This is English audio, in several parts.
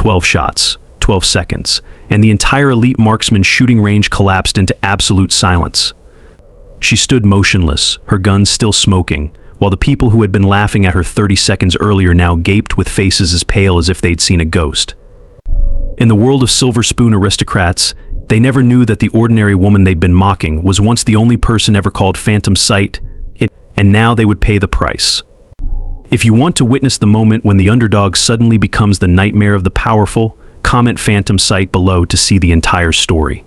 12 shots, 12 seconds, and the entire elite marksman's shooting range collapsed into absolute silence. She stood motionless, her gun still smoking, while the people who had been laughing at her 30 seconds earlier now gaped with faces as pale as if they'd seen a ghost. In the world of silver spoon aristocrats, they never knew that the ordinary woman they'd been mocking was once the only person ever called Phantom Sight, and now they would pay the price. If you want to witness the moment when the underdog suddenly becomes the nightmare of the powerful, comment Phantom Sight below to see the entire story.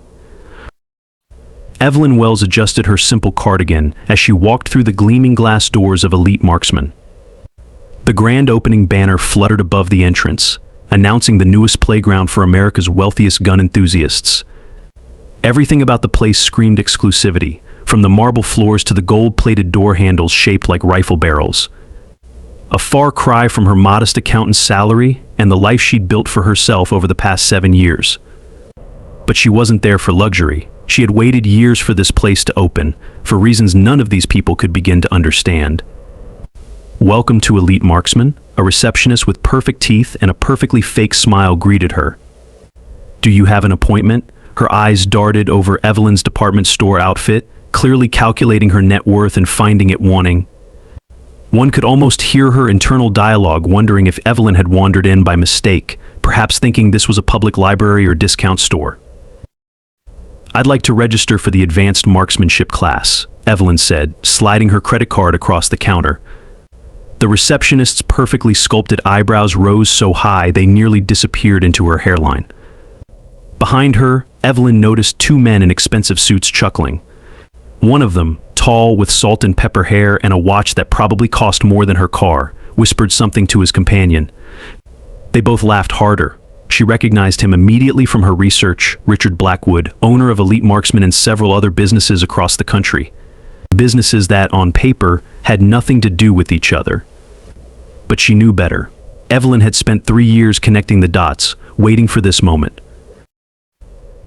Evelyn Wells adjusted her simple cardigan as she walked through the gleaming glass doors of Elite Marksman. The grand opening banner fluttered above the entrance, announcing the newest playground for America's wealthiest gun enthusiasts. Everything about the place screamed exclusivity, from the marble floors to the gold-plated door handles shaped like rifle barrels. A far cry from her modest accountant's salary and the life she'd built for herself over the past 7 years. But she wasn't there for luxury. She had waited years for this place to open, for reasons none of these people could begin to understand. "Welcome to Elite Marksman," a receptionist with perfect teeth and a perfectly fake smile greeted her. "Do you have an appointment?" Her eyes darted over Evelyn's department store outfit, clearly calculating her net worth and finding it wanting. One could almost hear her internal dialogue, wondering if Evelyn had wandered in by mistake, perhaps thinking this was a public library or discount store. "I'd like to register for the advanced marksmanship class," Evelyn said, sliding her credit card across the counter. The receptionist's perfectly sculpted eyebrows rose so high they nearly disappeared into her hairline. Behind her, Evelyn noticed two men in expensive suits chuckling. One of them, tall with salt and pepper hair and a watch that probably cost more than her car, whispered something to his companion. They both laughed harder. She recognized him immediately from her research, Richard Blackwood, owner of Elite Marksman and several other businesses across the country. Businesses that, on paper, had nothing to do with each other. But she knew better. Evelyn had spent 3 years connecting the dots, waiting for this moment.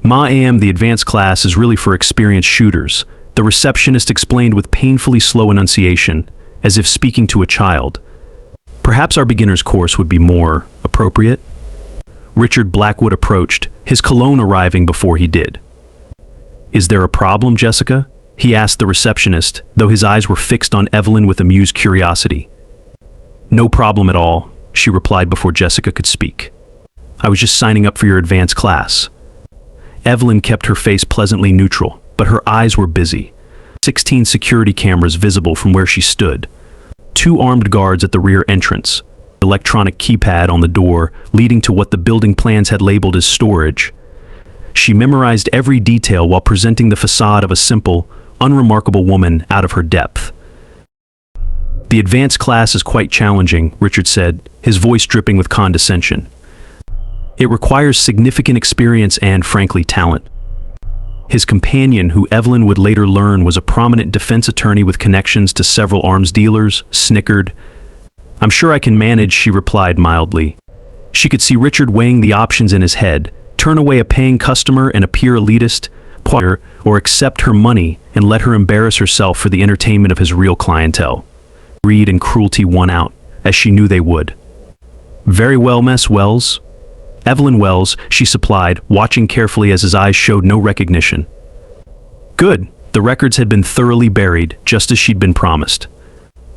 "The advanced class is really for experienced shooters," the receptionist explained with painfully slow enunciation, as if speaking to a child. "Perhaps our beginner's course would be more appropriate?" Richard Blackwood approached, his cologne arriving before he did. "Is there a problem, Jessica?" he asked the receptionist, though his eyes were fixed on Evelyn with amused curiosity. "No problem at all," she replied before Jessica could speak. "I was just signing up for your advanced class." Evelyn kept her face pleasantly neutral, but her eyes were busy. 16 security cameras visible from where she stood. 2 armed guards at the rear entrance. Electronic keypad on the door, leading to what the building plans had labeled as storage. She memorized every detail while presenting the facade of a simple, unremarkable woman out of her depth. "The advanced class is quite challenging," Richard said, his voice dripping with condescension. "It requires significant experience and, frankly, talent." His companion, who Evelyn would later learn was a prominent defense attorney with connections to several arms dealers, snickered. "I'm sure I can manage," she replied mildly. She could see Richard weighing the options in his head: turn away a paying customer and appear elitist, or accept her money and let her embarrass herself for the entertainment of his real clientele. Greed and cruelty won out, as she knew they would. "Very well, Miss Wells." "Evelyn Wells," she supplied, watching carefully as his eyes showed no recognition. "Good." The records had been thoroughly buried, just as she'd been promised.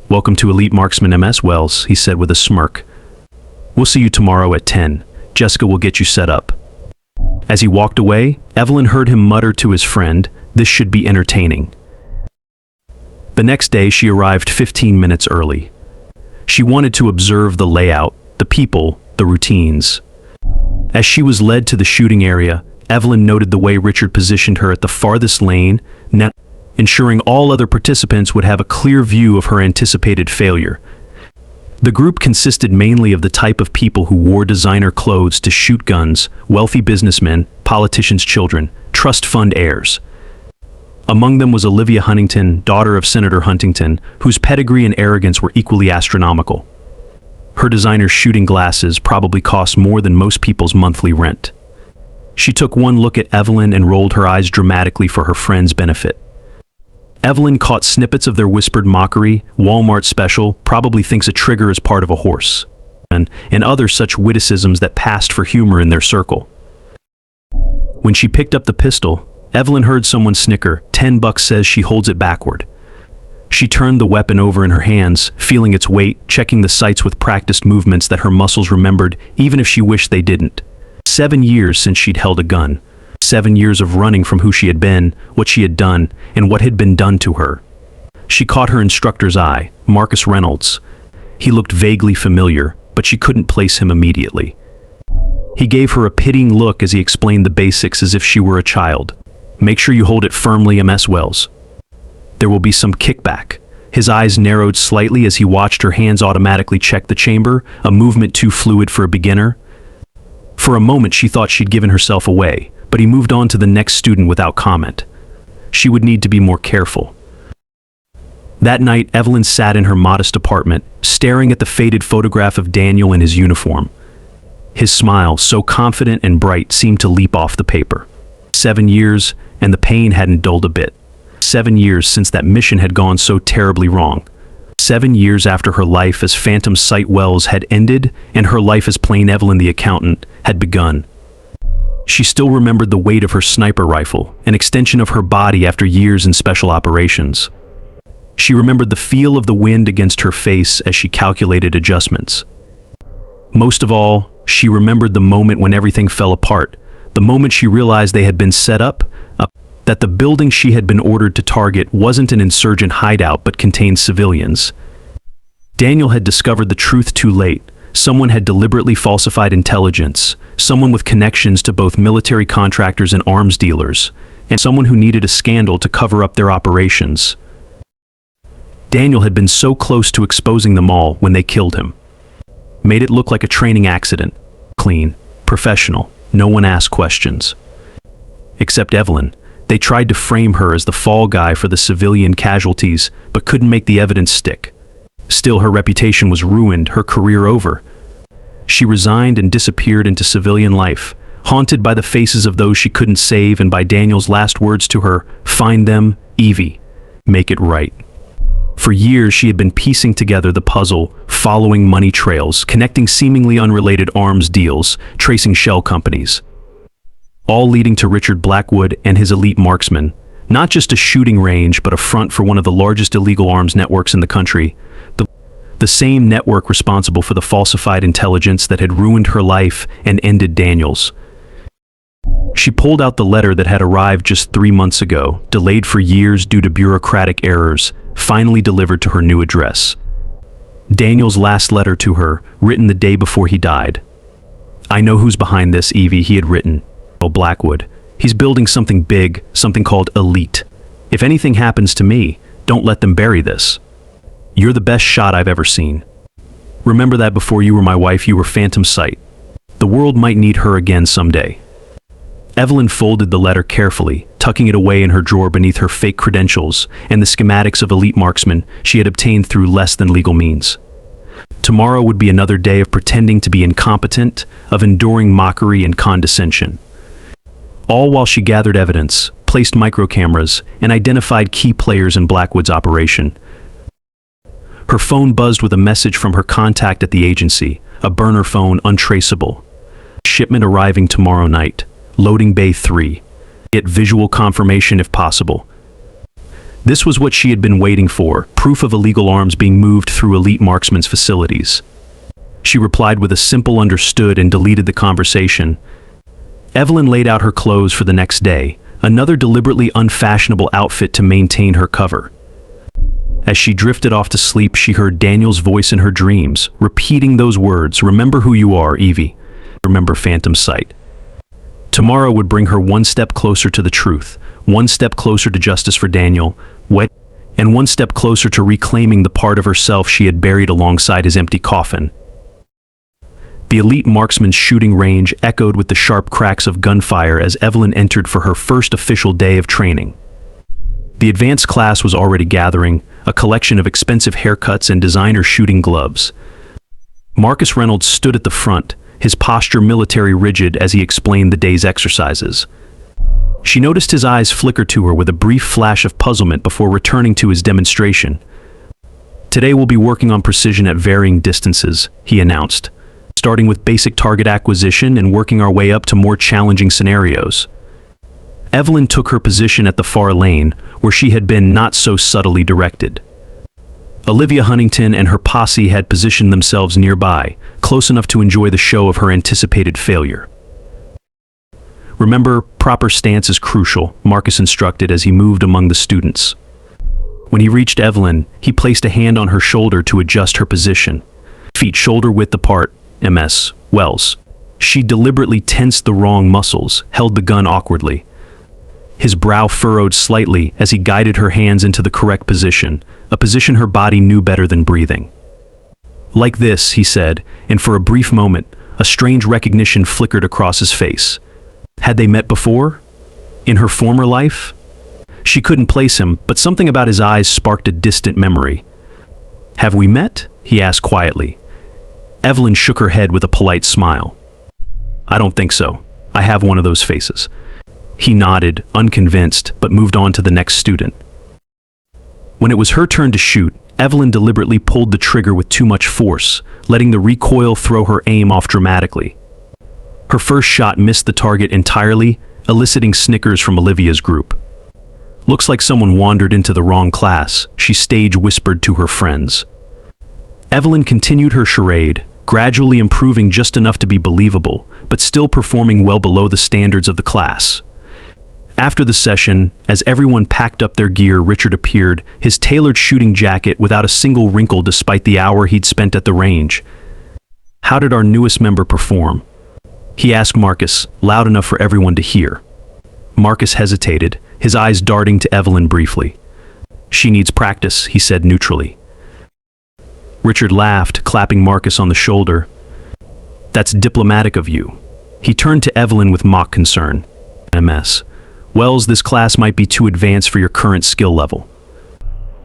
"Welcome to Elite Marksman, Ms. Wells," he said with a smirk. "We'll see you tomorrow at 10. Jessica will get you set up." As he walked away, Evelyn heard him mutter to his friend, "This should be entertaining." The next day she arrived 15 minutes early. She wanted to observe the layout, the people, the routines. As she was led to the shooting area, Evelyn noted the way Richard positioned her at the farthest lane, ensuring all other participants would have a clear view of her anticipated failure. The group consisted mainly of the type of people who wore designer clothes to shoot guns, wealthy businessmen, politicians' children, trust fund heirs. Among them was Olivia Huntington, daughter of Senator Huntington, whose pedigree and arrogance were equally astronomical. Her designer shooting glasses probably cost more than most people's monthly rent. She took one look at Evelyn and rolled her eyes dramatically for her friend's benefit. Evelyn caught snippets of their whispered mockery. "Walmart special, probably thinks a trigger is part of a horse." and other such witticisms that passed for humor in their circle. When she picked up the pistol, Evelyn heard someone snicker, "$10 says she holds it backward." She turned the weapon over in her hands, feeling its weight, checking the sights with practiced movements that her muscles remembered, even if she wished they didn't. 7 years since she'd held a gun. 7 years of running from who she had been, what she had done, and what had been done to her. She caught her instructor's eye, Marcus Reynolds. He looked vaguely familiar, but she couldn't place him immediately. He gave her a pitying look as he explained the basics as if she were a child. "Make sure you hold it firmly, Ms. Wells. There will be some kickback." His eyes narrowed slightly as he watched her hands automatically check the chamber, a movement too fluid for a beginner. For a moment she thought she'd given herself away, but he moved on to the next student without comment. She would need to be more careful. That night, Evelyn sat in her modest apartment, staring at the faded photograph of Daniel in his uniform. His smile, so confident and bright, seemed to leap off the paper. 7 years, and the pain hadn't dulled a bit. 7 years since that mission had gone so terribly wrong. 7 years after her life as Phantom Sight Wells had ended, and her life as plain Evelyn the accountant had begun. She still remembered the weight of her sniper rifle, an extension of her body after years in special operations. She remembered the feel of the wind against her face as she calculated adjustments. Most of all, she remembered the moment when everything fell apart, the moment she realized they had been set up, that the building she had been ordered to target wasn't an insurgent hideout but contained civilians. Daniel had discovered the truth too late. Someone had deliberately falsified intelligence, someone with connections to both military contractors and arms dealers, and someone who needed a scandal to cover up their operations. Daniel had been so close to exposing them all when they killed him. Made it look like a training accident. Clean, professional, no one asked questions. Except Evelyn. They tried to frame her as the fall guy for the civilian casualties, but couldn't make the evidence stick. Still, her reputation was ruined, her career over. She resigned and disappeared into civilian life, haunted by the faces of those she couldn't save and by Daniel's last words to her, "Find them, Evie. Make it right." For years, she had been piecing together the puzzle, following money trails, connecting seemingly unrelated arms deals, tracing shell companies. All leading to Richard Blackwood and his elite marksmen. Not just a shooting range, but a front for one of the largest illegal arms networks in the country. The same network responsible for the falsified intelligence that had ruined her life and ended Daniel's. She pulled out the letter that had arrived just 3 months ago, delayed for years due to bureaucratic errors, finally delivered to her new address. Daniel's last letter to her, written the day before he died. "I know who's behind this, Evie," he had written. Blackwood. "He's building something big, something called Elite. If anything happens to me, don't let them bury this. You're the best shot I've ever seen. Remember that before you were my wife, you were Phantom Sight. The world might need her again someday." Evelyn folded the letter carefully, tucking it away in her drawer beneath her fake credentials and the schematics of elite marksmen she had obtained through less than legal means. Tomorrow would be another day of pretending to be incompetent, of enduring mockery and condescension. All while she gathered evidence, placed microcameras, and identified key players in Blackwood's operation. Her phone buzzed with a message from her contact at the agency, a burner phone untraceable. Shipment arriving tomorrow night. Loading Bay 3. Get visual confirmation if possible. This was what she had been waiting for, proof of illegal arms being moved through elite marksmen's facilities. She replied with a simple understood and deleted the conversation. Evelyn laid out her clothes for the next day, another deliberately unfashionable outfit to maintain her cover. As she drifted off to sleep, she heard Daniel's voice in her dreams, repeating those words, "Remember who you are, Evie. Remember Phantom Sight." Tomorrow would bring her one step closer to the truth, one step closer to justice for Daniel, and one step closer to reclaiming the part of herself she had buried alongside his empty coffin. The elite marksman's shooting range echoed with the sharp cracks of gunfire as Evelyn entered for her first official day of training. The advanced class was already gathering, a collection of expensive haircuts and designer shooting gloves. Marcus Reynolds stood at the front, his posture military rigid as he explained the day's exercises. She noticed his eyes flicker to her with a brief flash of puzzlement before returning to his demonstration. "Today we'll be working on precision at varying distances," he announced. starting with basic target acquisition and working our way up to more challenging scenarios. Evelyn took her position at the far lane, where she had been not so subtly directed. Olivia Huntington and her posse had positioned themselves nearby, close enough to enjoy the show of her anticipated failure. "Remember, proper stance is crucial," Marcus instructed as he moved among the students. When he reached Evelyn, he placed a hand on her shoulder to adjust her position. Feet shoulder-width apart, Ms. Wells. She deliberately tensed the wrong muscles, held the gun awkwardly. His brow furrowed slightly as he guided her hands into the correct position, a position her body knew better than breathing. "Like this," he said, and for a brief moment, a strange recognition flickered across his face. Had they met before? In her former life? She couldn't place him, but something about his eyes sparked a distant memory. "Have we met?" he asked quietly. Evelyn shook her head with a polite smile. "I don't think so. I have one of those faces." He nodded, unconvinced, but moved on to the next student. When it was her turn to shoot, Evelyn deliberately pulled the trigger with too much force, letting the recoil throw her aim off dramatically. Her first shot missed the target entirely, eliciting snickers from Olivia's group. "Looks like someone wandered into the wrong class," she stage whispered to her friends. Evelyn continued her charade, gradually improving just enough to be believable, but still performing well below the standards of the class. After the session, as everyone packed up their gear, Richard appeared, his tailored shooting jacket without a single wrinkle despite the hour he'd spent at the range. "How did our newest member perform?" he asked Marcus, loud enough for everyone to hear. Marcus hesitated, his eyes darting to Evelyn briefly. "She needs practice," he said neutrally. Richard laughed, clapping Marcus on the shoulder. "That's diplomatic of you." He turned to Evelyn with mock concern. "Ms. Wells, this class might be too advanced for your current skill level.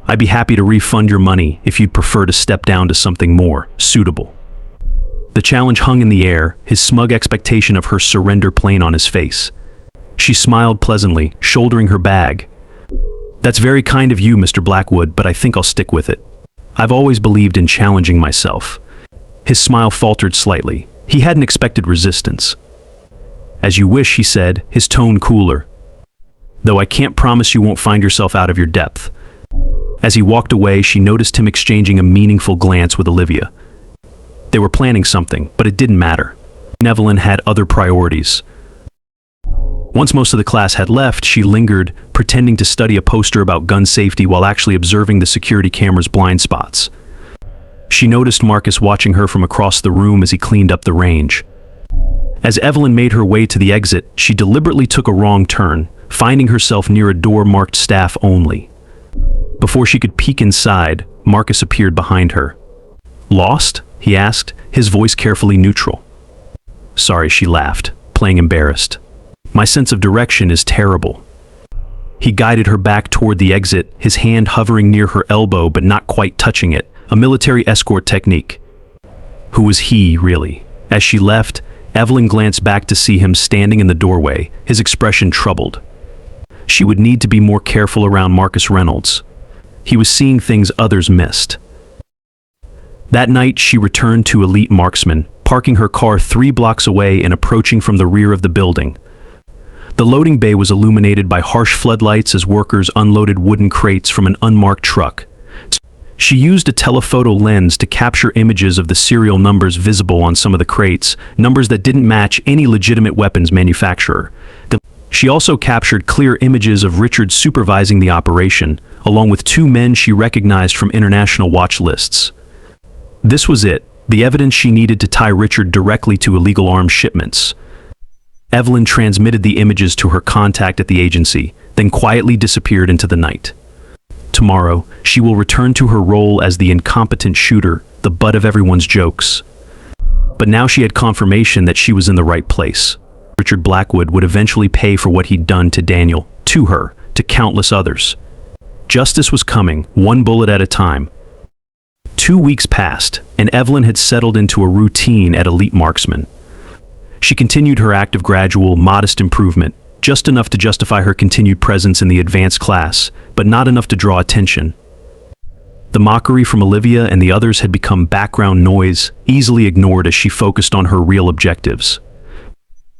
I'd be happy to refund your money if you'd prefer to step down to something more suitable." The challenge hung in the air, his smug expectation of her surrender plain on his face. She smiled pleasantly, shouldering her bag. "That's very kind of you, Mr. Blackwood, but I think I'll stick with it. I've always believed in challenging myself." His smile faltered slightly. He hadn't expected resistance. "As you wish," he said, his tone cooler. "Though I can't promise you won't find yourself out of your depth." As he walked away, she noticed him exchanging a meaningful glance with Olivia. They were planning something, but it didn't matter. Evelyn had other priorities. Once most of the class had left, she lingered, pretending to study a poster about gun safety while actually observing the security camera's blind spots. She noticed Marcus watching her from across the room as he cleaned up the range. As Evelyn made her way to the exit, she deliberately took a wrong turn, finding herself near a door marked staff only. Before she could peek inside, Marcus appeared behind her. "Lost?" he asked, his voice carefully neutral. "Sorry," she laughed, playing embarrassed. "My sense of direction is terrible." He guided her back toward the exit, his hand hovering near her elbow but not quite touching it, a military escort technique. Who was he, really? As she left, Evelyn glanced back to see him standing in the doorway, his expression troubled. She would need to be more careful around Marcus Reynolds. He was seeing things others missed. That night, she returned to Elite Marksman, parking her car 3 blocks away and approaching from the rear of the building. The loading bay was illuminated by harsh floodlights as workers unloaded wooden crates from an unmarked truck. She used a telephoto lens to capture images of the serial numbers visible on some of the crates, numbers that didn't match any legitimate weapons manufacturer. She also captured clear images of Richard supervising the operation, along with 2 men she recognized from international watch lists. This was it, the evidence she needed to tie Richard directly to illegal arms shipments. Evelyn transmitted the images to her contact at the agency, then quietly disappeared into the night. Tomorrow, she will return to her role as the incompetent shooter, the butt of everyone's jokes. But now she had confirmation that she was in the right place. Richard Blackwood would eventually pay for what he'd done to Daniel, to her, to countless others. Justice was coming, 1 bullet at a time. 2 weeks passed, and Evelyn had settled into a routine at Elite Marksman. She continued her act of gradual, modest improvement, just enough to justify her continued presence in the advanced class, but not enough to draw attention. The mockery from Olivia and the others had become background noise, easily ignored as she focused on her real objectives.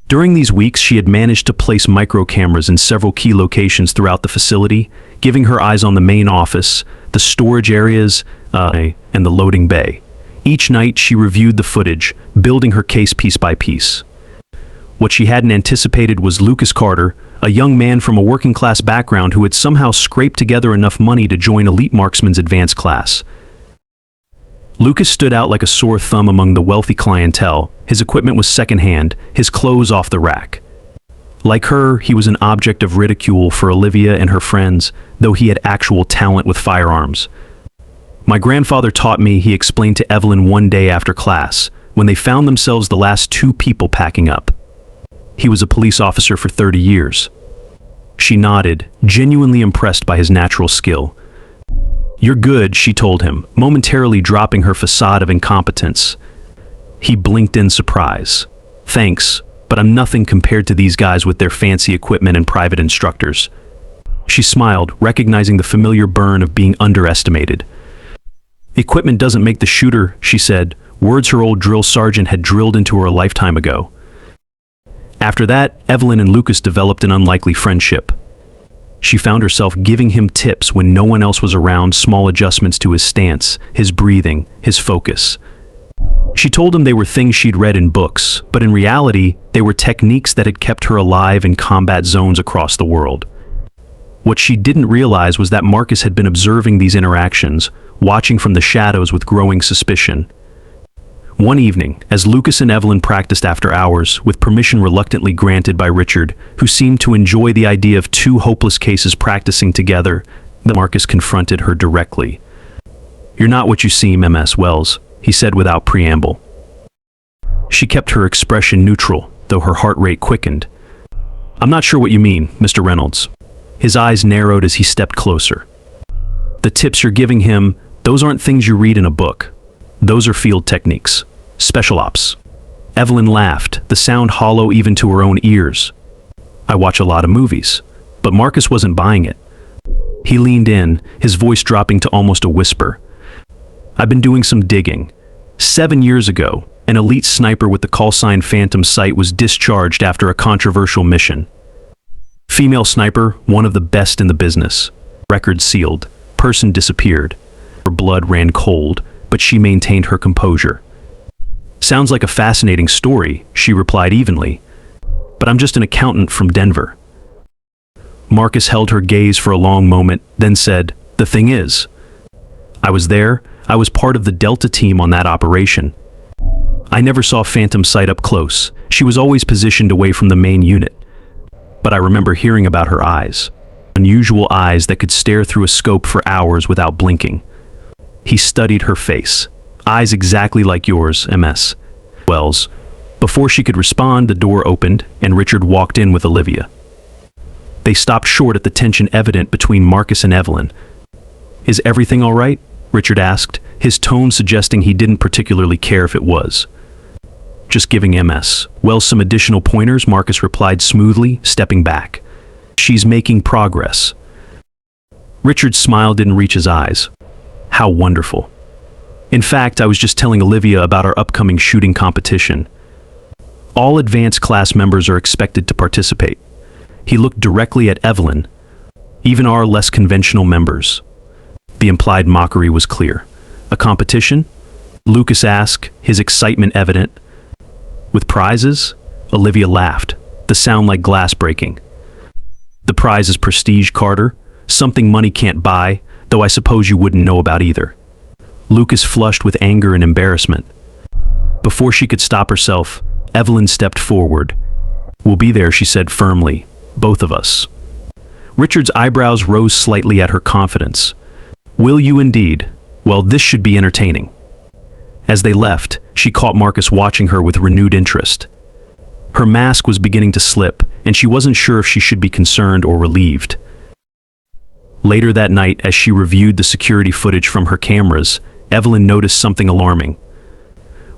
During these weeks, she had managed to place micro cameras in several key locations throughout the facility, giving her eyes on the main office, the storage areas, and the loading bay. Each night, she reviewed the footage, building her case piece by piece. What she hadn't anticipated was Lucas Carter, a young man from a working-class background who had somehow scraped together enough money to join Elite Marksman's advanced class. Lucas stood out like a sore thumb among the wealthy clientele. His equipment was secondhand, his clothes off the rack. Like her, he was an object of ridicule for Olivia and her friends, though he had actual talent with firearms. My grandfather taught me, he explained to Evelyn one day after class, when they found themselves the last two people packing up. He was a police officer for 30 years. She nodded, genuinely impressed by his natural skill. "You're good," she told him, momentarily dropping her facade of incompetence. He blinked in surprise. "Thanks, but I'm nothing compared to these guys with their fancy equipment and private instructors." She smiled, recognizing the familiar burn of being underestimated. "Equipment doesn't make the shooter," she said, words her old drill sergeant had drilled into her a lifetime ago. After that, Evelyn and Lucas developed an unlikely friendship. She found herself giving him tips when no one else was around, small adjustments to his stance, his breathing, his focus. She told him they were things she'd read in books, but in reality, they were techniques that had kept her alive in combat zones across the world. What she didn't realize was that Marcus had been observing these interactions, watching from the shadows with growing suspicion. One evening, as Lucas and Evelyn practiced after hours, with permission reluctantly granted by Richard, who seemed to enjoy the idea of two hopeless cases practicing together, Marcus confronted her directly. "You're not what you seem, Ms. Wells," he said without preamble. She kept her expression neutral, though her heart rate quickened. "I'm not sure what you mean, Mr. Reynolds." His eyes narrowed as he stepped closer. "The tips you're giving him, those aren't things you read in a book. Those are field techniques. Special ops." Evelyn laughed, the sound hollow even to her own ears. "I watch a lot of movies." But Marcus wasn't buying it. He leaned in, his voice dropping to almost a whisper. "I've been doing some digging. 7 years ago, an elite sniper with the callsign Phantom Sight was discharged after a controversial mission. Female sniper, one of the best in the business. Record sealed. Person disappeared. Her blood ran cold, but she maintained her composure. "Sounds like a fascinating story," she replied evenly. "But I'm just an accountant from Denver." Marcus held her gaze for a long moment, then said, "The thing is, I was there. I was part of the Delta team on that operation. I never saw Phantom Sight up close. She was always positioned away from the main unit. But I remember hearing about her eyes. Unusual eyes that could stare through a scope for hours without blinking." He studied her face. "Eyes exactly like yours, Ms. Wells." Before she could respond, the door opened, and Richard walked in with Olivia. They stopped short at the tension evident between Marcus and Evelyn. "Is everything all right?" Richard asked, his tone suggesting he didn't particularly care if it was. "Just giving Ms. Wells some additional pointers," Marcus replied smoothly, stepping back. "She's making progress." Richard's smile didn't reach his eyes. "How wonderful. In fact, I was just telling Olivia about our upcoming shooting competition. All advanced class members are expected to participate." He looked directly at Evelyn. "Even our less conventional members." The implied mockery was clear. "A competition?" Lucas asked, his excitement evident. "With prizes?" Olivia laughed, the sound like glass breaking. "The prize is prestige, Carter. Something money can't buy, though I suppose you wouldn't know about either." Lucas flushed with anger and embarrassment. Before she could stop herself, Evelyn stepped forward. "We'll be there," she said firmly. "Both of us." Richard's eyebrows rose slightly at her confidence. "Will you indeed? Well, this should be entertaining." As they left, she caught Marcus watching her with renewed interest. Her mask was beginning to slip, and she wasn't sure if she should be concerned or relieved. Later that night, as she reviewed the security footage from her cameras, Evelyn noticed something alarming.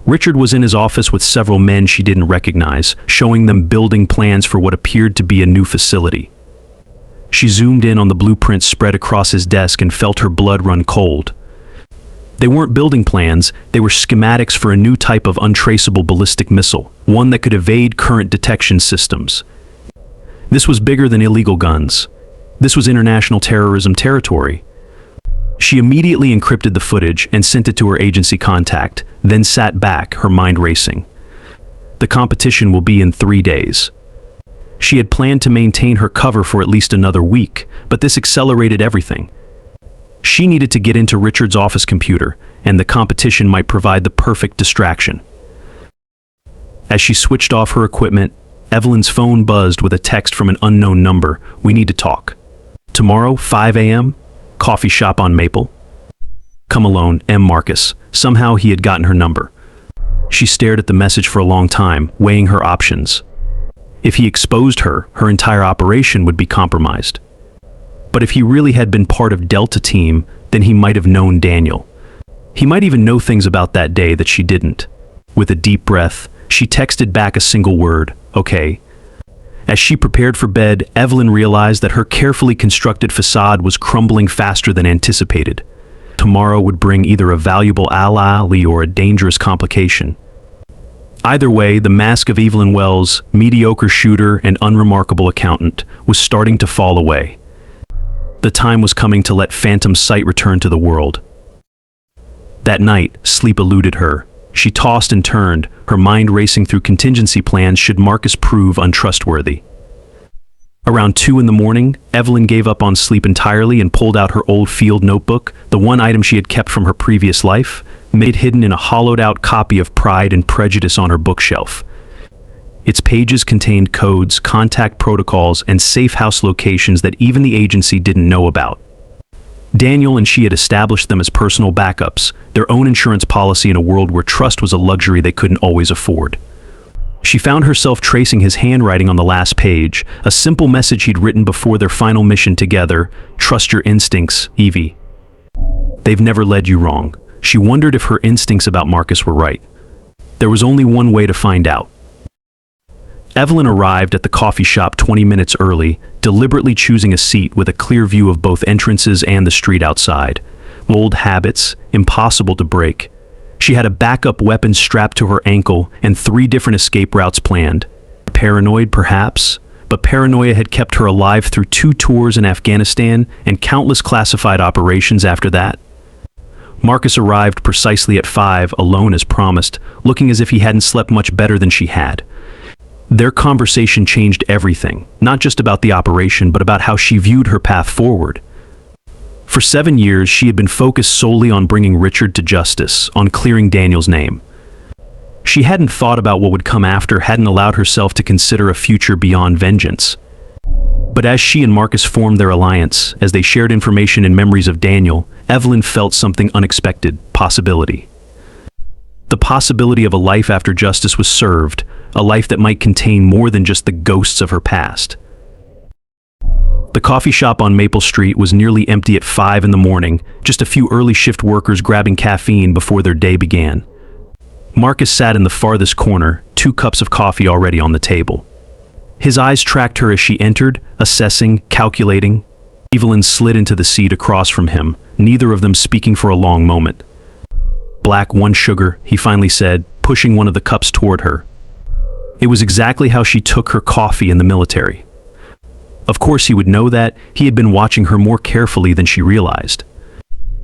Richard was in his office with several men she didn't recognize, showing them building plans for what appeared to be a new facility. She zoomed in on the blueprints spread across his desk and felt her blood run cold. They weren't building plans, they were schematics for a new type of untraceable ballistic missile, one that could evade current detection systems. This was bigger than illegal guns. This was international terrorism territory. She immediately encrypted the footage and sent it to her agency contact, then sat back, her mind racing. The competition will be in 3 days. She had planned to maintain her cover for at least another week, but this accelerated everything. She needed to get into Richard's office computer, and the competition might provide the perfect distraction. As she switched off her equipment, Evelyn's phone buzzed with a text from an unknown number. "We need to talk. Tomorrow, 5 a.m., coffee shop on Maple." "Come alone, M. Marcus." Somehow he had gotten her number. She stared at the message for a long time, weighing her options. If he exposed her, her entire operation would be compromised. But if he really had been part of Delta Team, then he might have known Daniel. He might even know things about that day that she didn't. With a deep breath, she texted back a single word, "Okay." As she prepared for bed, Evelyn realized that her carefully constructed facade was crumbling faster than anticipated. Tomorrow would bring either a valuable ally or a dangerous complication. Either way, the mask of Evelyn Wells, mediocre shooter and unremarkable accountant, was starting to fall away. The time was coming to let Phantom Sight return to the world. That night, sleep eluded her. She tossed and turned, her mind racing through contingency plans should Marcus prove untrustworthy. Around 2 in the morning, Evelyn gave up on sleep entirely and pulled out her old field notebook, the one item she had kept from her previous life, made hidden in a hollowed-out copy of Pride and Prejudice on her bookshelf. Its pages contained codes, contact protocols, and safe house locations that even the agency didn't know about. Daniel and she had established them as personal backups, their own insurance policy in a world where trust was a luxury they couldn't always afford. She found herself tracing his handwriting on the last page, a simple message he'd written before their final mission together: "Trust your instincts, Evie. They've never led you wrong." She wondered if her instincts about Marcus were right. There was only one way to find out. Evelyn arrived at the coffee shop 20 minutes early, deliberately choosing a seat with a clear view of both entrances and the street outside. Old habits, impossible to break. She had a backup weapon strapped to her ankle and 3 different escape routes planned. Paranoid, perhaps, but paranoia had kept her alive through 2 tours in Afghanistan and countless classified operations after that. Marcus arrived precisely at 5, alone as promised, looking as if he hadn't slept much better than she had. Their conversation changed everything, not just about the operation, but about how she viewed her path forward. For 7 years, she had been focused solely on bringing Richard to justice, on clearing Daniel's name. She hadn't thought about what would come after, hadn't allowed herself to consider a future beyond vengeance. But as she and Marcus formed their alliance, as they shared information and memories of Daniel, Evelyn felt something unexpected: possibility. The possibility of a life after justice was served, a life that might contain more than just the ghosts of her past. The coffee shop on Maple Street was nearly empty at 5 in the morning, just a few early shift workers grabbing caffeine before their day began. Marcus sat in the farthest corner, 2 cups of coffee already on the table. His eyes tracked her as she entered, assessing, calculating. Evelyn slid into the seat across from him, neither of them speaking for a long moment. "Black, 1 sugar," he finally said, pushing one of the cups toward her. It was exactly how she took her coffee in the military. Of course he would know that. He had been watching her more carefully than she realized.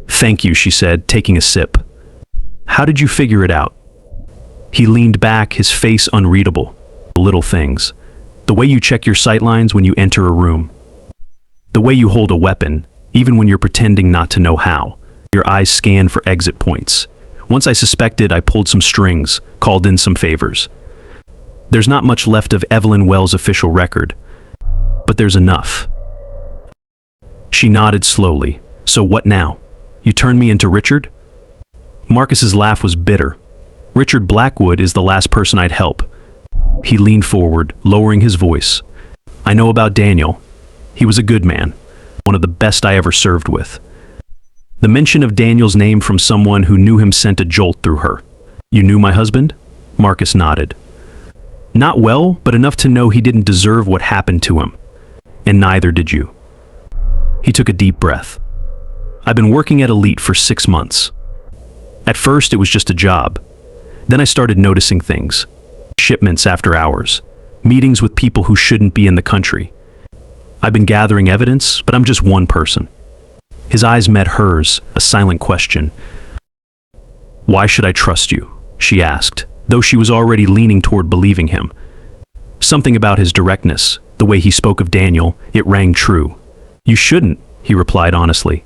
"Thank you," she said, taking a sip. "How did you figure it out?" He leaned back, his face unreadable. "Little things. The way you check your sightlines when you enter a room. The way you hold a weapon, even when you're pretending not to know how. Your eyes scan for exit points. Once I suspected, I pulled some strings, called in some favors. There's not much left of Evelyn Wells' official record, but there's enough." She nodded slowly. "So what now? You turn me into Richard?" Marcus's laugh was bitter. "Richard Blackwood is the last person I'd help." He leaned forward, lowering his voice. "I know about Daniel. He was a good man, one of the best I ever served with." The mention of Daniel's name from someone who knew him sent a jolt through her. "You knew my husband?" Marcus nodded. "Not well, but enough to know he didn't deserve what happened to him. And neither did you." He took a deep breath. "I've been working at Elite for 6 months. At first, it was just a job. Then I started noticing things. Shipments after hours. Meetings with people who shouldn't be in the country. I've been gathering evidence, but I'm just one person. His eyes met hers, a silent question. Why should I trust you? She asked, though she was already leaning toward believing him. Something about his directness, the way he spoke of Daniel, it rang true. You shouldn't, he replied honestly.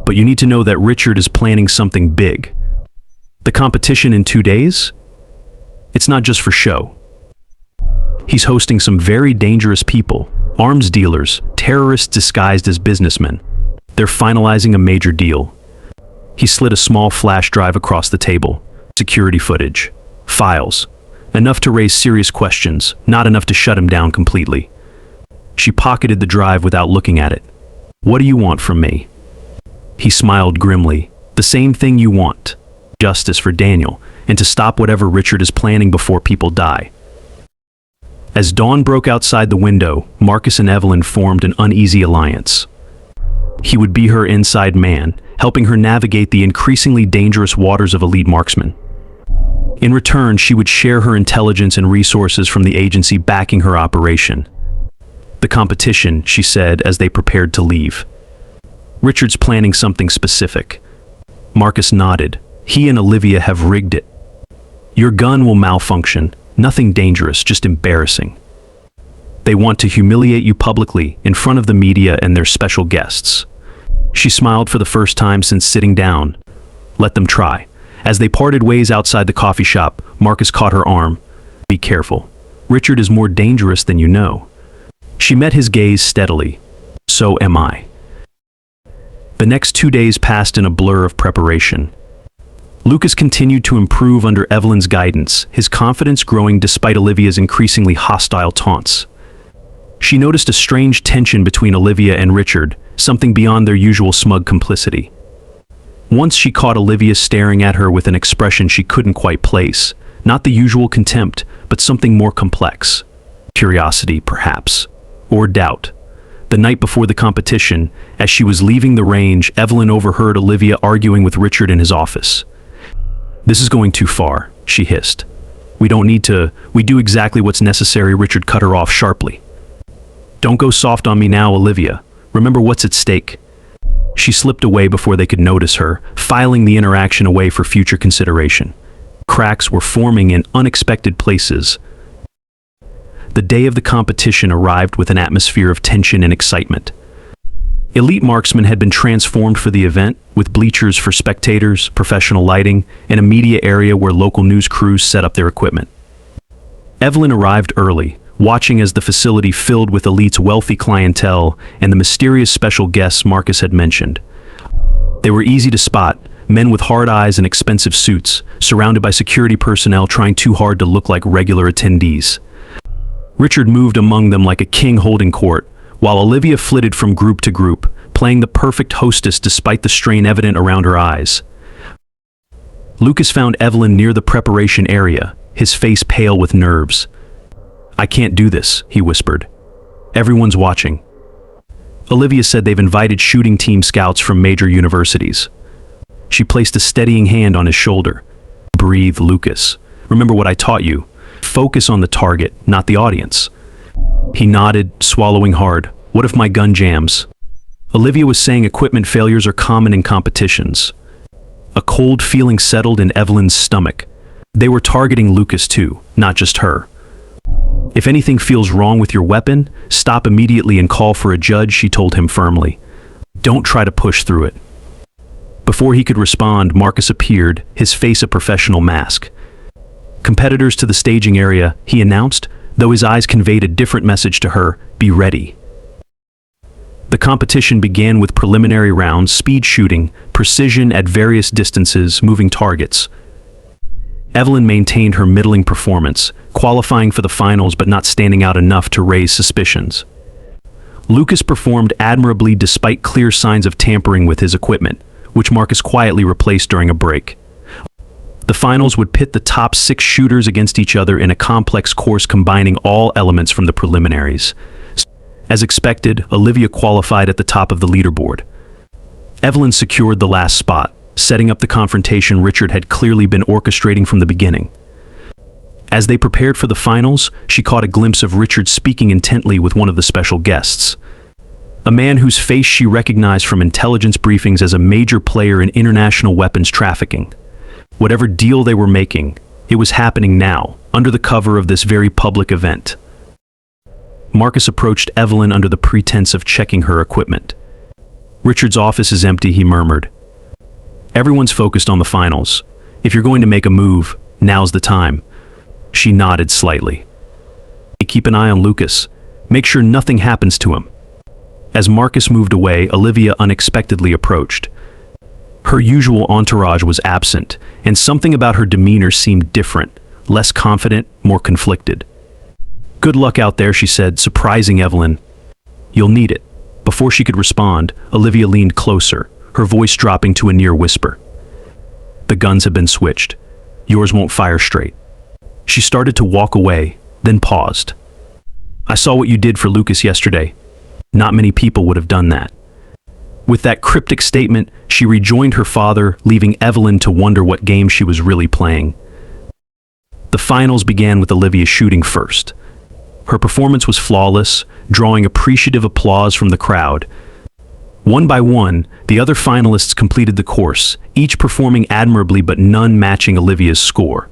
But you need to know that Richard is planning something big. The competition in 2 days? It's not just for show. He's hosting some very dangerous people, arms dealers, terrorists disguised as businessmen. They're finalizing a major deal. He slid a small flash drive across the table. Security footage. Files. Enough to raise serious questions, not enough to shut him down completely. She pocketed the drive without looking at it. What do you want from me? He smiled grimly. The same thing you want. Justice for Daniel, and to stop whatever Richard is planning before people die. As dawn broke outside the window, Marcus and Evelyn formed an uneasy alliance. He would be her inside man, helping her navigate the increasingly dangerous waters of elite marksmen. In return, she would share her intelligence and resources from the agency backing her operation. The competition, she said as they prepared to leave. Richard's planning something specific. Marcus nodded. He and Olivia have rigged it. Your gun will malfunction. Nothing dangerous, just embarrassing. They want to humiliate you publicly in front of the media and their special guests. She smiled for the first time since sitting down. Let them try. As they parted ways outside the coffee shop, Marcus caught her arm. Be careful. Richard is more dangerous than you know. She met his gaze steadily. So am I. The next 2 days passed in a blur of preparation. Lucas continued to improve under Evelyn's guidance, his confidence growing despite Olivia's increasingly hostile taunts. She noticed a strange tension between Olivia and Richard, something beyond their usual smug complicity. Once she caught Olivia staring at her with an expression she couldn't quite place, not the usual contempt, but something more complex. Curiosity, perhaps, or doubt. The night before the competition, as she was leaving the range, Evelyn overheard Olivia arguing with Richard in his office. This is going too far, she hissed. We don't need to, we do exactly what's necessary. Richard cut her off sharply. Don't go soft on me now, Olivia. Remember what's at stake. She slipped away before they could notice her, filing the interaction away for future consideration. Cracks were forming in unexpected places. The day of the competition arrived with an atmosphere of tension and excitement. Elite marksmen had been transformed for the event, with bleachers for spectators, professional lighting, and a media area where local news crews set up their equipment. Evelyn arrived early, watching as the facility filled with Elite's wealthy clientele and the mysterious special guests Marcus had mentioned. They were easy to spot, men with hard eyes and expensive suits, surrounded by security personnel trying too hard to look like regular attendees. Richard moved among them like a king holding court, while Olivia flitted from group to group, playing the perfect hostess despite the strain evident around her eyes. Lucas found Evelyn near the preparation area, his face pale with nerves. I can't do this, he whispered. Everyone's watching. Olivia said they've invited shooting team scouts from major universities. She placed a steadying hand on his shoulder. Breathe, Lucas. Remember what I taught you. Focus on the target, not the audience. He nodded, swallowing hard. What if my gun jams? Olivia was saying equipment failures are common in competitions. A cold feeling settled in Evelyn's stomach. They were targeting Lucas too, not just her. If anything feels wrong with your weapon, stop immediately and call for a judge, she told him firmly. Don't try to push through it. Before he could respond, Marcus appeared, his face a professional mask. Competitors to the staging area, he announced, though his eyes conveyed a different message to her, be ready. The competition began with preliminary rounds, speed shooting, precision at various distances, moving targets. Evelyn maintained her middling performance, qualifying for the finals but not standing out enough to raise suspicions. Lucas performed admirably despite clear signs of tampering with his equipment, which Marcus quietly replaced during a break. The finals would pit the top 6 shooters against each other in a complex course combining all elements from the preliminaries. As expected, Olivia qualified at the top of the leaderboard. Evelyn secured the last spot, setting up the confrontation Richard had clearly been orchestrating from the beginning. As they prepared for the finals, she caught a glimpse of Richard speaking intently with one of the special guests. A man whose face she recognized from intelligence briefings as a major player in international weapons trafficking. Whatever deal they were making, it was happening now, under the cover of this very public event. Marcus approached Evelyn under the pretense of checking her equipment. "Richard's office is empty," he murmured. "Everyone's focused on the finals. If you're going to make a move, now's the time." She nodded slightly. "Keep an eye on Lucas. Make sure nothing happens to him." As Marcus moved away, Olivia unexpectedly approached. Her usual entourage was absent, and something about her demeanor seemed different, less confident, more conflicted. "Good luck out there," she said, surprising Evelyn. "You'll need it." Before she could respond, Olivia leaned closer, her voice dropping to a near whisper. "The guns have been switched. Yours won't fire straight." She started to walk away, then paused. "I saw what you did for Lucas yesterday. Not many people would have done that." With that cryptic statement, she rejoined her father, leaving Evelyn to wonder what game she was really playing. The finals began with Olivia shooting first. Her performance was flawless, drawing appreciative applause from the crowd. One by one, the other finalists completed the course, each performing admirably but none matching Olivia's score.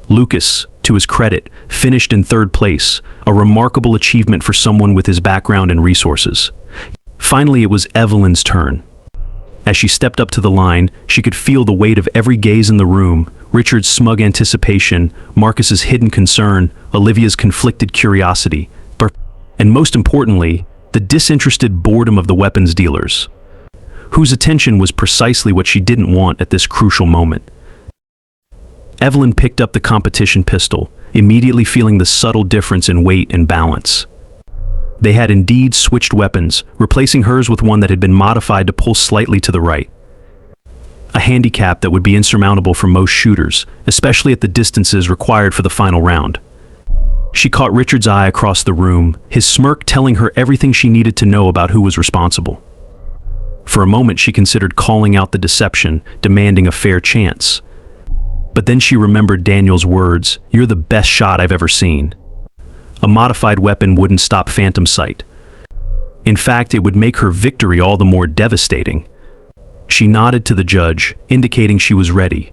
Lucas, to his credit, finished in third place, a remarkable achievement for someone with his background and resources. Finally, it was Evelyn's turn. As she stepped up to the line, she could feel the weight of every gaze in the room, Richard's smug anticipation, Marcus's hidden concern, Olivia's conflicted curiosity, and most importantly, the disinterested boredom of the weapons dealers, whose attention was precisely what she didn't want at this crucial moment. Evelyn picked up the competition pistol, immediately feeling the subtle difference in weight and balance. They had indeed switched weapons, replacing hers with one that had been modified to pull slightly to the right. A handicap that would be insurmountable for most shooters, especially at the distances required for the final round. She caught Richard's eye across the room, his smirk telling her everything she needed to know about who was responsible. For a moment she considered calling out the deception, demanding a fair chance. But then she remembered Daniel's words, "You're the best shot I've ever seen." A modified weapon wouldn't stop phantom sight. In fact, it would make her victory all the more devastating. She nodded to the judge, indicating she was ready.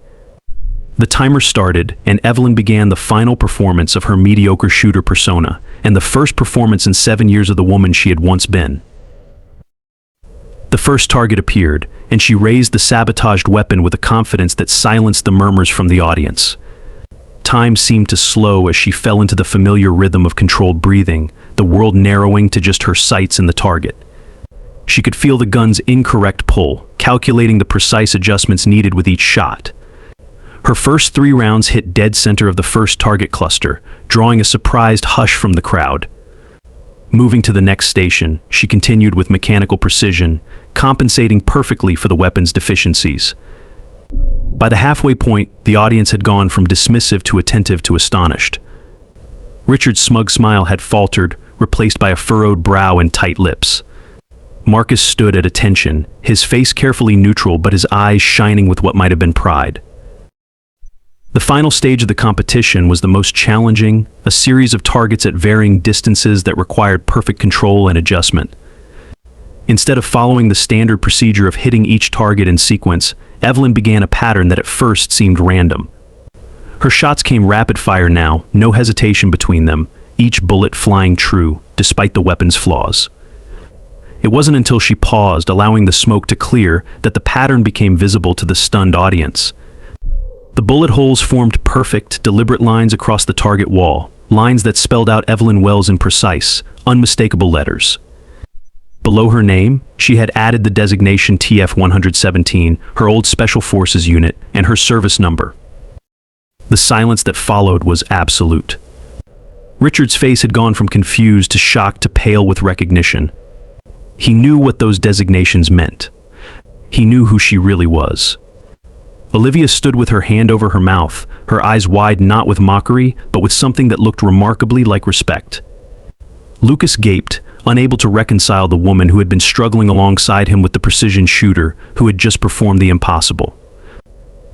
The timer started, and Evelyn began the final performance of her mediocre shooter persona, and the first performance in 7 years of the woman she had once been. The first target appeared, and she raised the sabotaged weapon with a confidence that silenced the murmurs from the audience. Time seemed to slow as she fell into the familiar rhythm of controlled breathing, the world narrowing to just her sights and the target. She could feel the gun's incorrect pull, calculating the precise adjustments needed with each shot. Her first 3 rounds hit dead center of the first target cluster, drawing a surprised hush from the crowd. Moving to the next station, she continued with mechanical precision, compensating perfectly for the weapon's deficiencies. By the halfway point, the audience had gone from dismissive to attentive to astonished. Richard's smug smile had faltered, replaced by a furrowed brow and tight lips. Marcus stood at attention, his face carefully neutral but his eyes shining with what might have been pride. The final stage of the competition was the most challenging, a series of targets at varying distances that required perfect control and adjustment. Instead of following the standard procedure of hitting each target in sequence, Evelyn began a pattern that at first seemed random. Her shots came rapid fire now, no hesitation between them, each bullet flying true, despite the weapon's flaws. It wasn't until she paused, allowing the smoke to clear, that the pattern became visible to the stunned audience. The bullet holes formed perfect, deliberate lines across the target wall, lines that spelled out Evelyn Wells in precise, unmistakable letters. Below her name, she had added the designation TF-117, her old Special Forces unit, and her service number. The silence that followed was absolute. Richard's face had gone from confused to shocked to pale with recognition. He knew what those designations meant. He knew who she really was. Olivia stood with her hand over her mouth, her eyes wide not with mockery, but with something that looked remarkably like respect. Lucas gaped, unable to reconcile the woman who had been struggling alongside him with the precision shooter who had just performed the impossible.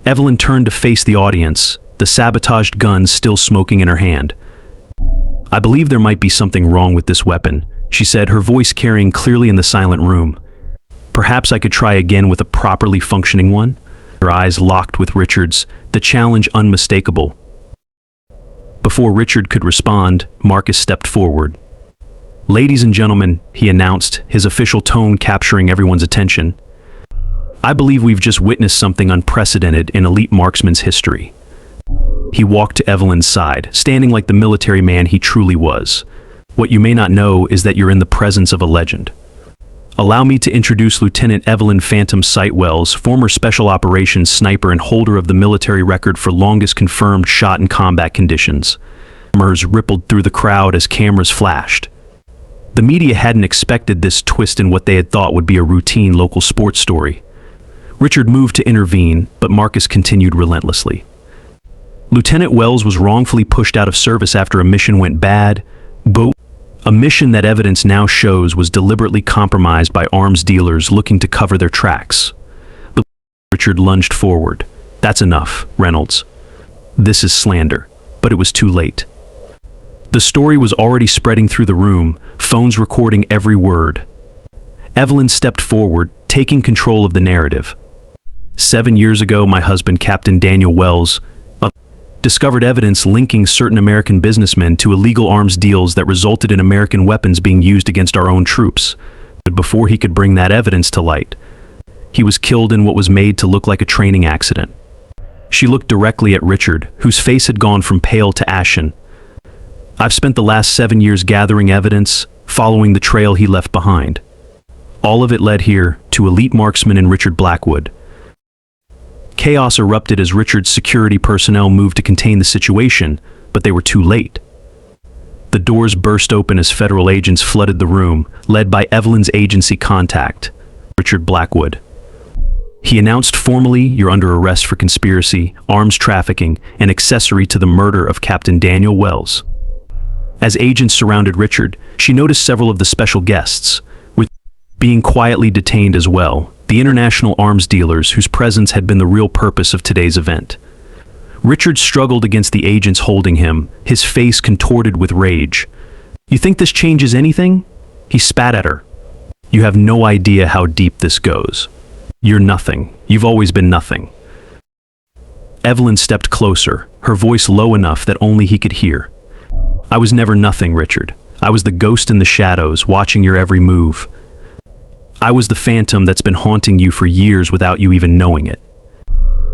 Evelyn turned to face the audience, the sabotaged gun still smoking in her hand. "I believe there might be something wrong with this weapon," she said, her voice carrying clearly in the silent room. "Perhaps I could try again with a properly functioning one?" Her eyes locked with Richard's, the challenge unmistakable. Before Richard could respond, Marcus stepped forward. "Ladies and gentlemen," he announced, his official tone capturing everyone's attention, "I believe we've just witnessed something unprecedented in elite marksman's history." He walked to Evelyn's side, standing like the military man he truly was. "What you may not know is that you're in the presence of a legend. Allow me to introduce Lieutenant Evelyn Phantom Sightwells, former Special Operations sniper and holder of the military record for longest confirmed shot in combat conditions." Murmurs rippled through the crowd as cameras flashed. The media hadn't expected this twist in what they had thought would be a routine local sports story. Richard moved to intervene, but Marcus continued relentlessly. "Lieutenant Wells was wrongfully pushed out of service after a mission went bad. A mission that evidence now shows was deliberately compromised by arms dealers looking to cover their tracks." Richard lunged forward. "That's enough, Reynolds. This is slander." But it was too late. The story was already spreading through the room, phones recording every word. Evelyn stepped forward, taking control of the narrative. 7 years ago, my husband, Captain Daniel Wells, discovered evidence linking certain American businessmen to illegal arms deals that resulted in American weapons being used against our own troops. But before he could bring that evidence to light, he was killed in what was made to look like a training accident. She looked directly at Richard, whose face had gone from pale to ashen. "I've spent the last 7 years gathering evidence, following the trail he left behind. All of it led here, to elite marksman and Richard Blackwood." Chaos erupted as Richard's security personnel moved to contain the situation, but they were too late. The doors burst open as federal agents flooded the room, led by Evelyn's agency contact, Richard Blackwood. He announced formally, "You're under arrest for conspiracy, arms trafficking, and accessory to the murder of Captain Daniel Wells." As agents surrounded Richard, she noticed several of the special guests were being quietly detained as well, the international arms dealers whose presence had been the real purpose of today's event. Richard struggled against the agents holding him, his face contorted with rage. "You think this changes anything?" He spat at her. "You have no idea how deep this goes. You're nothing. You've always been nothing." Evelyn stepped closer, her voice low enough that only he could hear. "I was never nothing, Richard. I was the ghost in the shadows, watching your every move. I was the phantom that's been haunting you for years without you even knowing it.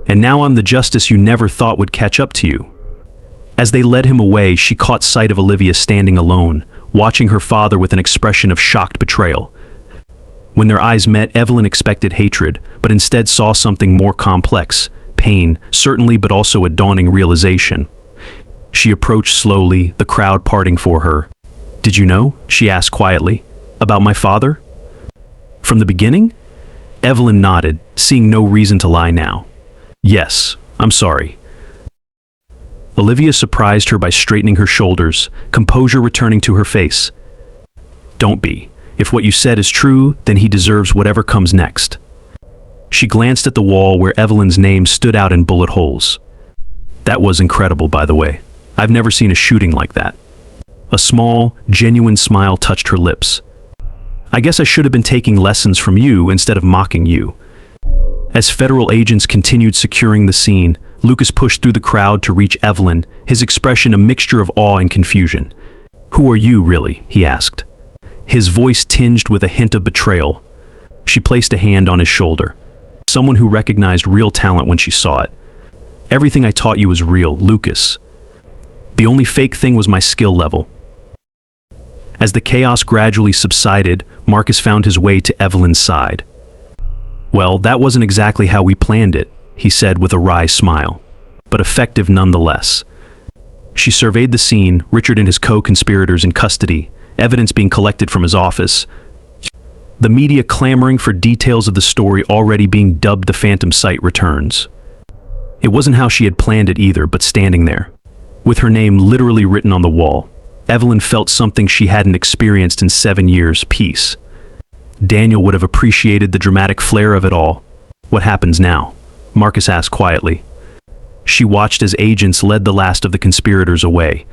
And now I'm the justice you never thought would catch up to you." As they led him away, she caught sight of Olivia standing alone, watching her father with an expression of shocked betrayal. When their eyes met, Evelyn expected hatred, but instead saw something more complex, pain, certainly, but also a dawning realization. She approached slowly, the crowd parting for her. "Did you know?" she asked quietly. "About my father?" "From the beginning?" Evelyn nodded, seeing no reason to lie now. "Yes, I'm sorry." Olivia surprised her by straightening her shoulders, composure returning to her face. "Don't be. If what you said is true, then he deserves whatever comes next." She glanced at the wall where Evelyn's name stood out in bullet holes. "That was incredible, by the way. I've never seen a shooting like that." A small, genuine smile touched her lips. "I guess I should have been taking lessons from you instead of mocking you." As federal agents continued securing the scene, Lucas pushed through the crowd to reach Evelyn, his expression a mixture of awe and confusion. "Who are you, really?" he asked. His voice tinged with a hint of betrayal. She placed a hand on his shoulder. "Someone who recognized real talent when she saw it. Everything I taught you was real, Lucas. The only fake thing was my skill level." As the chaos gradually subsided, Marcus found his way to Evelyn's side. "Well, that wasn't exactly how we planned it," he said with a wry smile, "but effective nonetheless." She surveyed the scene, Richard and his co-conspirators in custody, evidence being collected from his office, the media clamoring for details of the story already being dubbed the Phantom Sight returns. It wasn't how she had planned it either, but standing there, with her name literally written on the wall, Evelyn felt something she hadn't experienced in 7 years: peace. Daniel would have appreciated the dramatic flair of it all. "What happens now?" Marcus asked quietly. She watched as agents led the last of the conspirators away,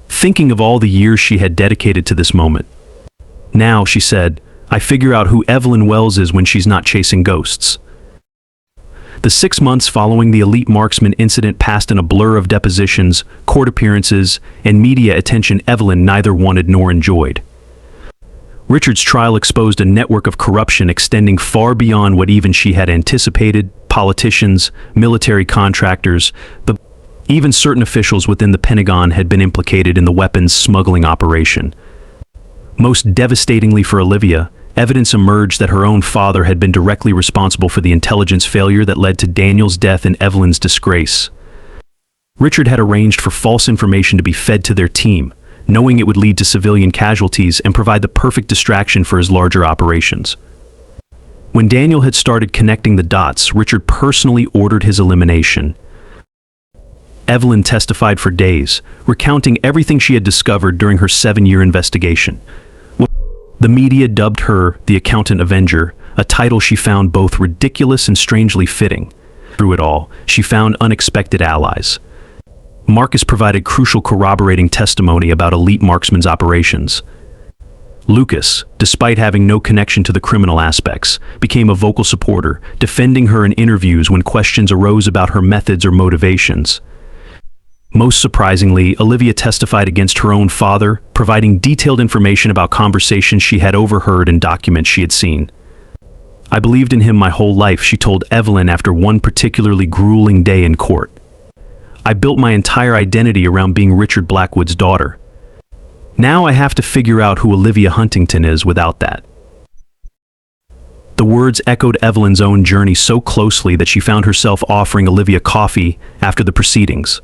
thinking of all the years she had dedicated to this moment. "Now," she said, "I figure out who Evelyn Wells is when she's not chasing ghosts." The 6 months following the elite marksman incident passed in a blur of depositions, court appearances, and media attention Evelyn neither wanted nor enjoyed. Richard's trial exposed a network of corruption extending far beyond what even she had anticipated: politicians, military contractors, but even certain officials within the Pentagon had been implicated in the weapons smuggling operation. Most devastatingly for Olivia, evidence emerged that her own father had been directly responsible for the intelligence failure that led to Daniel's death and Evelyn's disgrace. Richard had arranged for false information to be fed to their team, knowing it would lead to civilian casualties and provide the perfect distraction for his larger operations. When Daniel had started connecting the dots, Richard personally ordered his elimination. Evelyn testified for days, recounting everything she had discovered during her 7-year investigation. The media dubbed her the Accountant Avenger, a title she found both ridiculous and strangely fitting. Through it all, she found unexpected allies. Marcus provided crucial corroborating testimony about elite marksman's operations. Lucas, despite having no connection to the criminal aspects, became a vocal supporter, defending her in interviews when questions arose about her methods or motivations. Most surprisingly, Olivia testified against her own father, providing detailed information about conversations she had overheard and documents she had seen. "I believed in him my whole life," she told Evelyn after one particularly grueling day in court. "I built my entire identity around being Richard Blackwood's daughter. Now I have to figure out who Olivia Huntington is without that." The words echoed Evelyn's own journey so closely that she found herself offering Olivia coffee after the proceedings.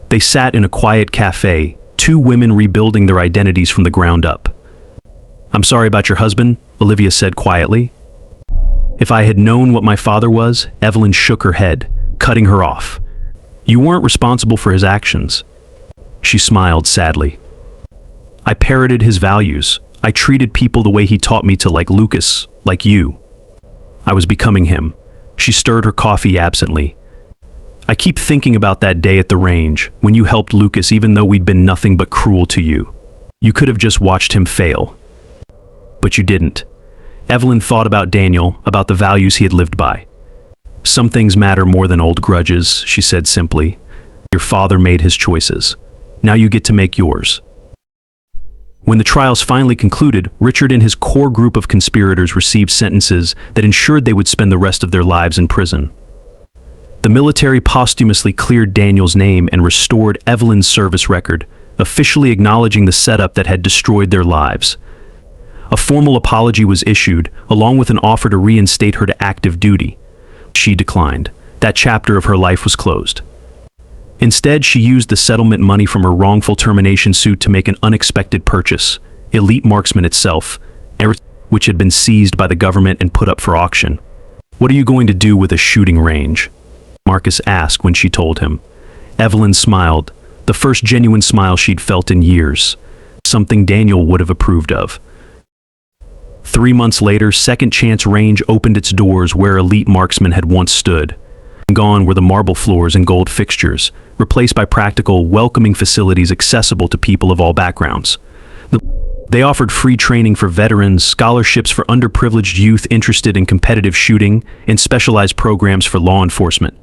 They sat in a quiet cafe, two women rebuilding their identities from the ground up. "I'm sorry about your husband," Olivia said quietly. "If I had known what my father was," Evelyn shook her head, cutting her off. "You weren't responsible for his actions." She smiled sadly. "I parroted his values. I treated people the way he taught me to, like Lucas, like you. I was becoming him." She stirred her coffee absently. "I keep thinking about that day at the range, when you helped Lucas even though we'd been nothing but cruel to you. You could have just watched him fail. But you didn't." Evelyn thought about Daniel, about the values he had lived by. "Some things matter more than old grudges," she said simply. "Your father made his choices. Now you get to make yours." When the trials finally concluded, Richard and his core group of conspirators received sentences that ensured they would spend the rest of their lives in prison. The military posthumously cleared Daniel's name and restored Evelyn's service record, officially acknowledging the setup that had destroyed their lives. A formal apology was issued, along with an offer to reinstate her to active duty. She declined. That chapter of her life was closed. Instead, she used the settlement money from her wrongful termination suit to make an unexpected purchase: Elite Marksman itself, which had been seized by the government and put up for auction. "What are you going to do with a shooting range?" Marcus asked when she told him. Evelyn smiled, the first genuine smile she'd felt in years, something Daniel would have approved of. 3 months later, Second Chance Range opened its doors where Elite Marksman had once stood. Gone were the marble floors and gold fixtures, replaced by practical, welcoming facilities accessible to people of all backgrounds. They offered free training for veterans, scholarships for underprivileged youth interested in competitive shooting, and specialized programs for law enforcement.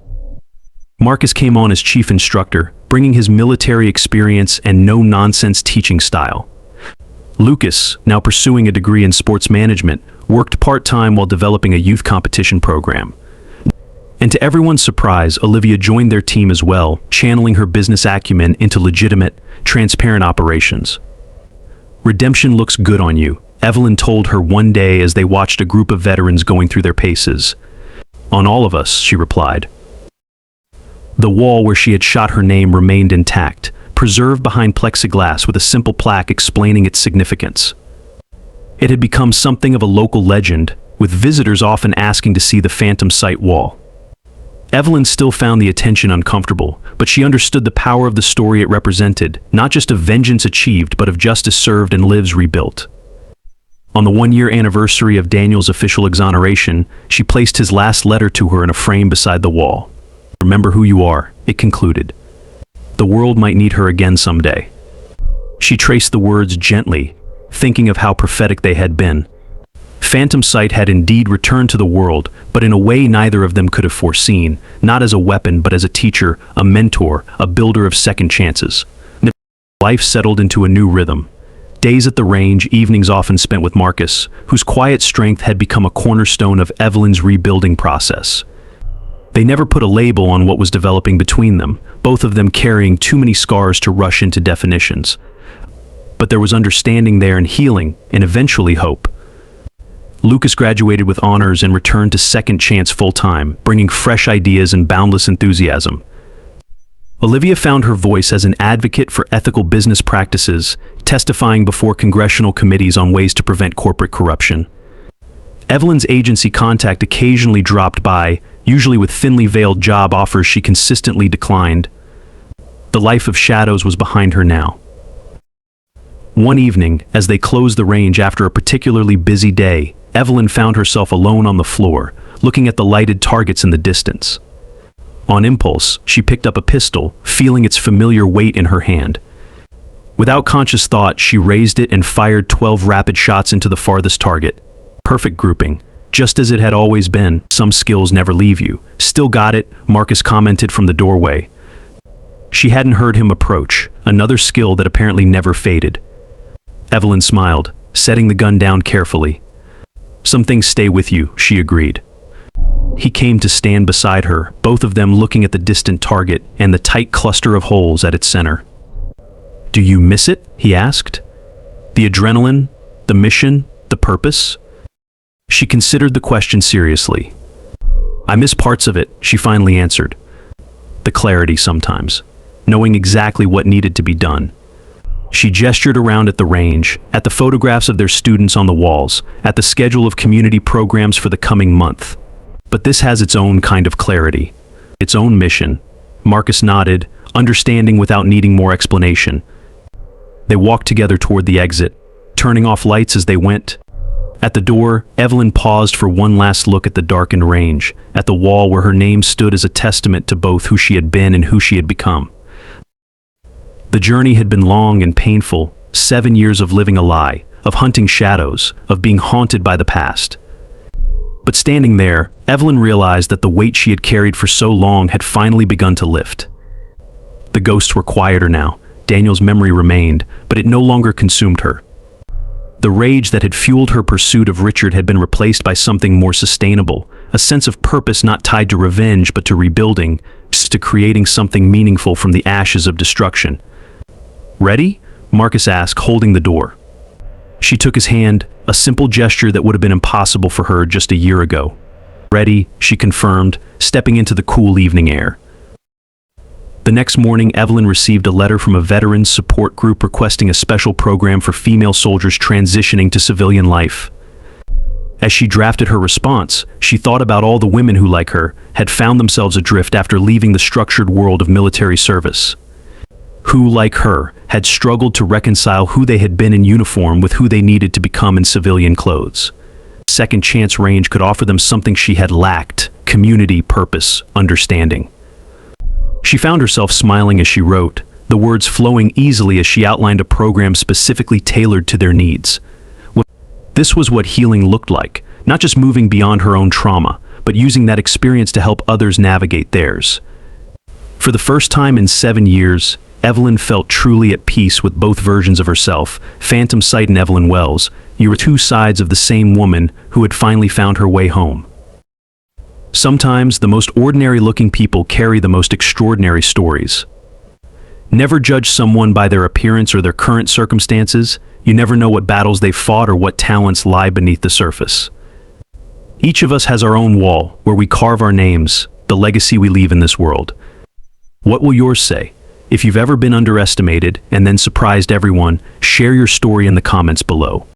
Marcus came on as chief instructor, bringing his military experience and no-nonsense teaching style. Lucas, now pursuing a degree in sports management, worked part-time while developing a youth competition program. And to everyone's surprise, Olivia joined their team as well, channeling her business acumen into legitimate, transparent operations. "Redemption looks good on you," Evelyn told her one day as they watched a group of veterans going through their paces. "On all of us," she replied. The wall where she had shot her name remained intact, preserved behind plexiglass with a simple plaque explaining its significance. It had become something of a local legend, with visitors often asking to see the phantom site wall. Evelyn still found the attention uncomfortable, but she understood the power of the story it represented, not just of vengeance achieved, but of justice served and lives rebuilt. On the one-year anniversary of Daniel's official exoneration, she placed his last letter to her in a frame beside the wall. "Remember who you are," it concluded. "The world might need her again someday." She traced the words gently, thinking of how prophetic they had been. Phantom Sight had indeed returned to the world, but in a way neither of them could have foreseen, not as a weapon but as a teacher, a mentor, a builder of second chances. Life settled into a new rhythm. Days at the range, evenings often spent with Marcus, whose quiet strength had become a cornerstone of Evelyn's rebuilding process. They never put a label on what was developing between them, both of them carrying too many scars to rush into definitions. But there was understanding there and healing, and eventually hope. Lucas graduated with honors and returned to Second Chance full-time, bringing fresh ideas and boundless enthusiasm. Olivia found her voice as an advocate for ethical business practices, testifying before congressional committees on ways to prevent corporate corruption. Evelyn's agency contact occasionally dropped by, usually with thinly veiled job offers she consistently declined. The life of shadows was behind her now. One evening, as they closed the range after a particularly busy day, Evelyn found herself alone on the floor, looking at the lighted targets in the distance. On impulse, she picked up a pistol, feeling its familiar weight in her hand. Without conscious thought, she raised it and fired 12 rapid shots into the farthest target. Perfect grouping, just as it had always been. Some skills never leave you. "Still got it," Marcus commented from the doorway. She hadn't heard him approach, another skill that apparently never faded. Evelyn smiled, setting the gun down carefully. "Some things stay with you," she agreed. He came to stand beside her, both of them looking at the distant target and the tight cluster of holes at its center. "Do you miss it?" he asked. "The adrenaline, the mission, the purpose?" She considered the question seriously. "I miss parts of it," she finally answered. "The clarity sometimes, knowing exactly what needed to be done." She gestured around at the range, at the photographs of their students on the walls, at the schedule of community programs for the coming month. "But this has its own kind of clarity, its own mission." Marcus nodded, understanding without needing more explanation. They walked together toward the exit, turning off lights as they went. At the door, Evelyn paused for one last look at the darkened range, at the wall where her name stood as a testament to both who she had been and who she had become. The journey had been long and painful, 7 years of living a lie, of hunting shadows, of being haunted by the past. But standing there, Evelyn realized that the weight she had carried for so long had finally begun to lift. The ghosts were quieter now. Daniel's memory remained, but it no longer consumed her. The rage that had fueled her pursuit of Richard had been replaced by something more sustainable, a sense of purpose not tied to revenge but to rebuilding, to creating something meaningful from the ashes of destruction. "Ready?" Marcus asked, holding the door. She took his hand, a simple gesture that would have been impossible for her just a year ago. "Ready," she confirmed, stepping into the cool evening air. The next morning, Evelyn received a letter from a veterans support group requesting a special program for female soldiers transitioning to civilian life. As she drafted her response, she thought about all the women who, like her, had found themselves adrift after leaving the structured world of military service. Who, like her, had struggled to reconcile who they had been in uniform with who they needed to become in civilian clothes. Second Chance Range could offer them something she had lacked: community, purpose, understanding. She found herself smiling as she wrote, the words flowing easily as she outlined a program specifically tailored to their needs. This was what healing looked like, not just moving beyond her own trauma, but using that experience to help others navigate theirs. For the first time in 7 years, Evelyn felt truly at peace with both versions of herself, Phantom Sight and Evelyn Wells. You were two sides of the same woman who had finally found her way home. Sometimes the most ordinary-looking people carry the most extraordinary stories. Never judge someone by their appearance or their current circumstances. You never know what battles they've fought or what talents lie beneath the surface. Each of us has our own wall where we carve our names, the legacy we leave in this world. What will yours say? If you've ever been underestimated and then surprised everyone, share your story in the comments below.